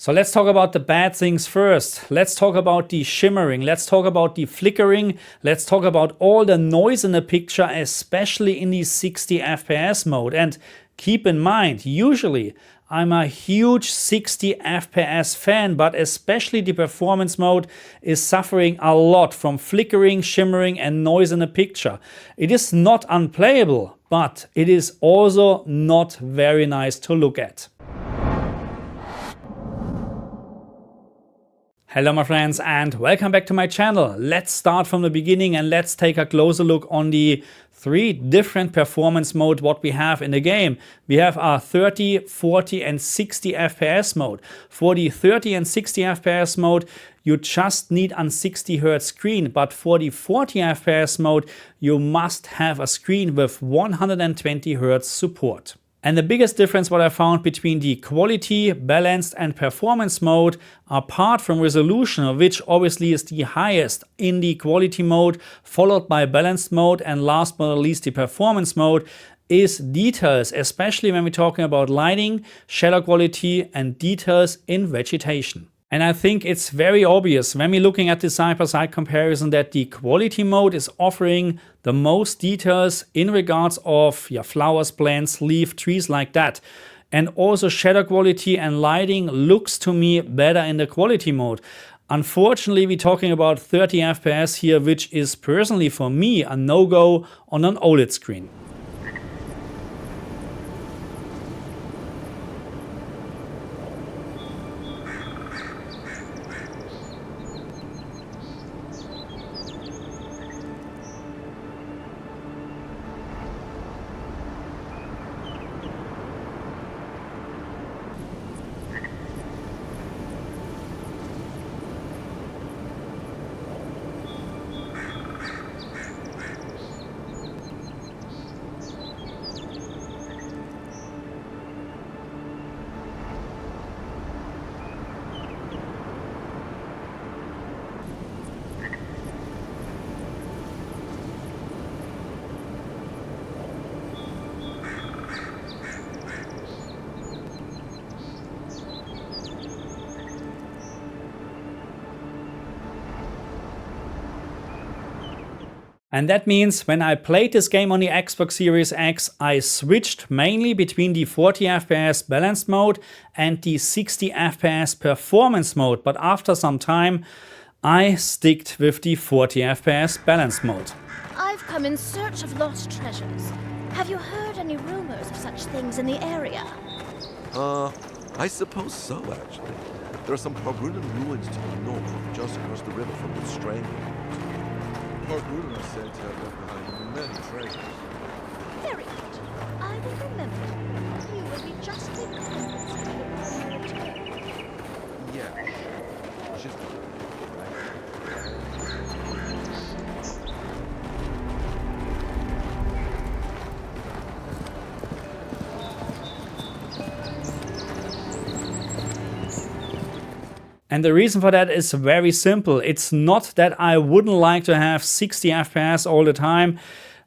So let's talk about the bad things first. Let's talk about the shimmering. Let's talk about the flickering. Let's talk about all the noise in the picture, especially in the 60 FPS mode. And keep in mind, usually I'm a huge 60 FPS fan, but especially the performance mode is suffering a lot from flickering, shimmering and noise in the picture. It is not unplayable, but it is also not very nice to look at. Hello my friends and welcome back to my channel. Let's start from the beginning and let's take a closer look on the three different performance modes what we have in the game. We have our 30, 40 and 60 FPS mode. For the 30 and 60 FPS mode you just need a 60 Hz screen, but for the 40 FPS mode you must have a screen with 120 Hz support. And the biggest difference what I found between the quality, balanced and performance mode, apart from resolution, which obviously is the highest in the quality mode, followed by balanced mode and last but not least the performance mode, is details, especially when we're talking about lighting, shadow quality and details in vegetation. And I think it's very obvious when we're looking at the side-by-side comparison that the quality mode is offering the most details in regards of flowers, plants, leaf, trees like that. And also shadow quality and lighting looks to me better in the quality mode. Unfortunately, we're talking about 30 FPS here, which is personally for me a no-go on an OLED screen. And that means when I played this game on the Xbox Series X, I switched mainly between the 40 FPS balanced mode and the 60 FPS performance mode. But after some time, I sticked with the 40 FPS balanced mode. I've come in search of lost treasures. Have you heard any rumors of such things in the area? I suppose so, actually. There are some Harbunan ruins to the north, just across the river from the Strangling. Harbunan are said to have left behind many treasures. Very good. I will remember. You will be justly compensated when you return. Yeah, just And the reason for that is very simple. It's not that I wouldn't like to have 60 FPS all the time,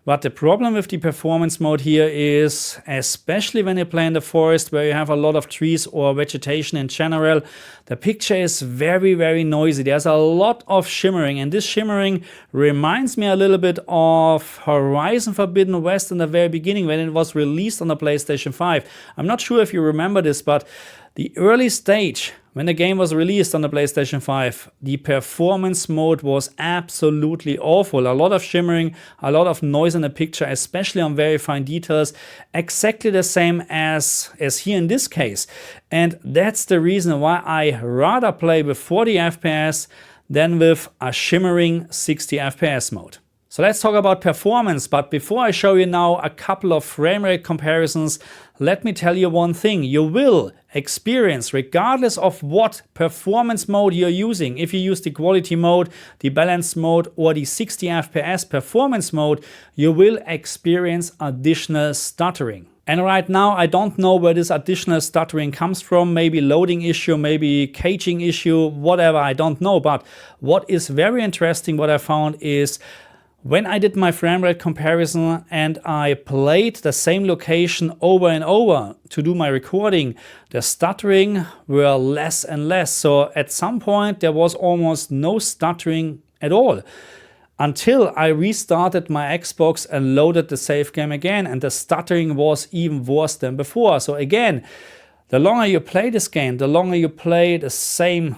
but the problem with the performance mode here is, especially when you play in the forest where you have a lot of trees or vegetation in general, the picture is very, very noisy. There's a lot of shimmering, and this shimmering reminds me a little bit of Horizon Forbidden West in the very beginning when it was released on the PlayStation 5. I'm not sure if you remember this, but the early stage, when the game was released on the PlayStation 5, the performance mode was absolutely awful. A lot of shimmering, a lot of noise in the picture, especially on very fine details, exactly the same as here in this case. And that's the reason why I rather play with 40 FPS than with a shimmering 60 FPS mode. So let's talk about performance, but before I show you now a couple of frame rate comparisons, let me tell you one thing. You will experience, regardless of what performance mode you're using, if you use the quality mode, the balanced mode or the 60 FPS performance mode, you will experience additional stuttering. And right now I don't know where this additional stuttering comes from, maybe loading issue, maybe caching issue, whatever, I don't know. But what is very interesting, what I found is When I did my frame rate comparison and I played the same location over and over to do my recording, the stuttering were less and less. So at some point there was almost no stuttering at all, until I restarted my Xbox and loaded the save game again, and the stuttering was even worse than before. So again, the longer you play this game, the longer you play the same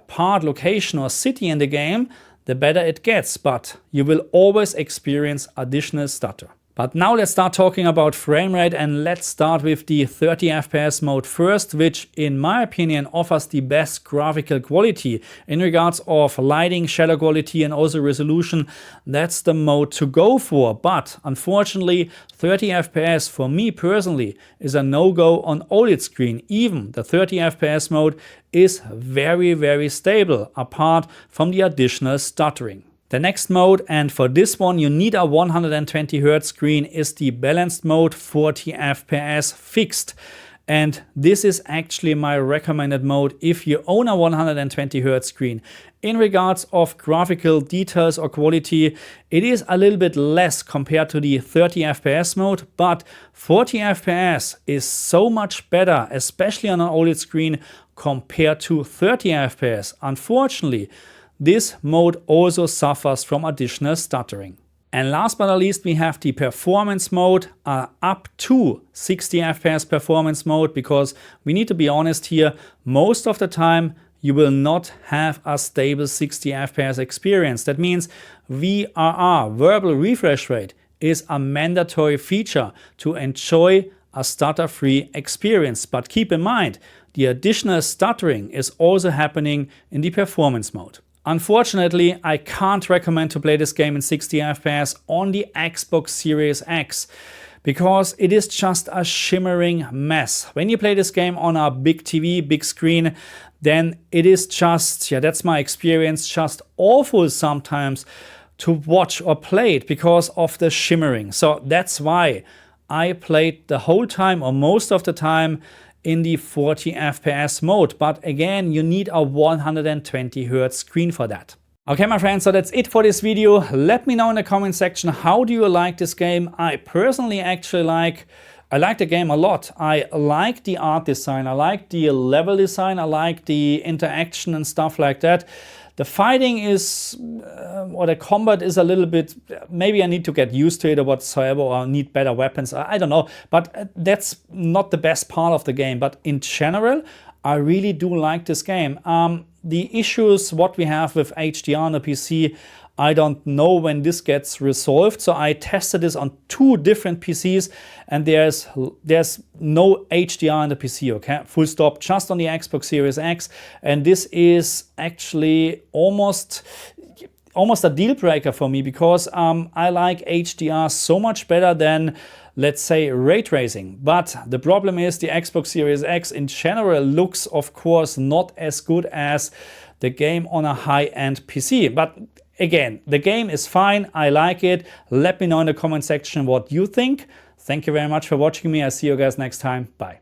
part, location or city in the game, the better it gets, but you will always experience additional stutter. But now let's start talking about frame rate, and let's start with the 30 FPS mode first, which in my opinion offers the best graphical quality in regards of lighting, shadow quality and also resolution. That's the mode to go for, but unfortunately 30 FPS for me personally is a no-go on OLED screen. Even the 30 FPS mode is very stable apart from the additional stuttering. The next mode, and for this one you need a 120Hz screen, is the balanced mode 40 FPS fixed. And this is actually my recommended mode if you own a 120Hz screen. In regards of graphical details or quality, it is a little bit less compared to the 30 FPS mode, but 40 FPS is so much better, especially on an OLED screen, compared to 30 FPS. Unfortunately, this mode also suffers from additional stuttering. And last but not least, we have the performance mode, up to 60 FPS performance mode, because we need to be honest here, most of the time you will not have a stable 60 FPS experience. That means VRR, verbal refresh rate, is a mandatory feature to enjoy a stutter-free experience. But keep in mind, the additional stuttering is also happening in the performance mode. Unfortunately, I can't recommend to play this game in 60 FPS on the Xbox Series X, because it is just a shimmering mess. When you play this game on a big TV, big screen, then it is just, that's my experience, just awful sometimes to watch or play it because of the shimmering. So that's why I played the whole time or most of the time in the 40 FPS mode. But again, you need a 120Hz screen for that. Okay, my friends, so that's it for this video. Let me know in the comment section, how do you like this game? I personally actually like the game a lot. I like the art design, I like the level design, I like the interaction and stuff like that. The fighting is, or the combat is a little bit, maybe I need to get used to it or whatsoever, or need better weapons, I don't know. But that's not the best part of the game. But in general, I really do like this game. The issues what we have with HDR on the PC, I don't know when this gets resolved. So I tested this on 2 different PCs and there's no HDR on the PC, okay? Full stop, just on the Xbox Series X. And this is actually almost a deal breaker for me, because I like HDR so much better than, let's say, ray tracing. But the problem is the Xbox Series X in general looks, of course, not as good as the game on a high-end PC. But again, the game is fine, I like it. Let me know in the comment section what you think. Thank you very much for watching me. I'll see you guys next time. Bye.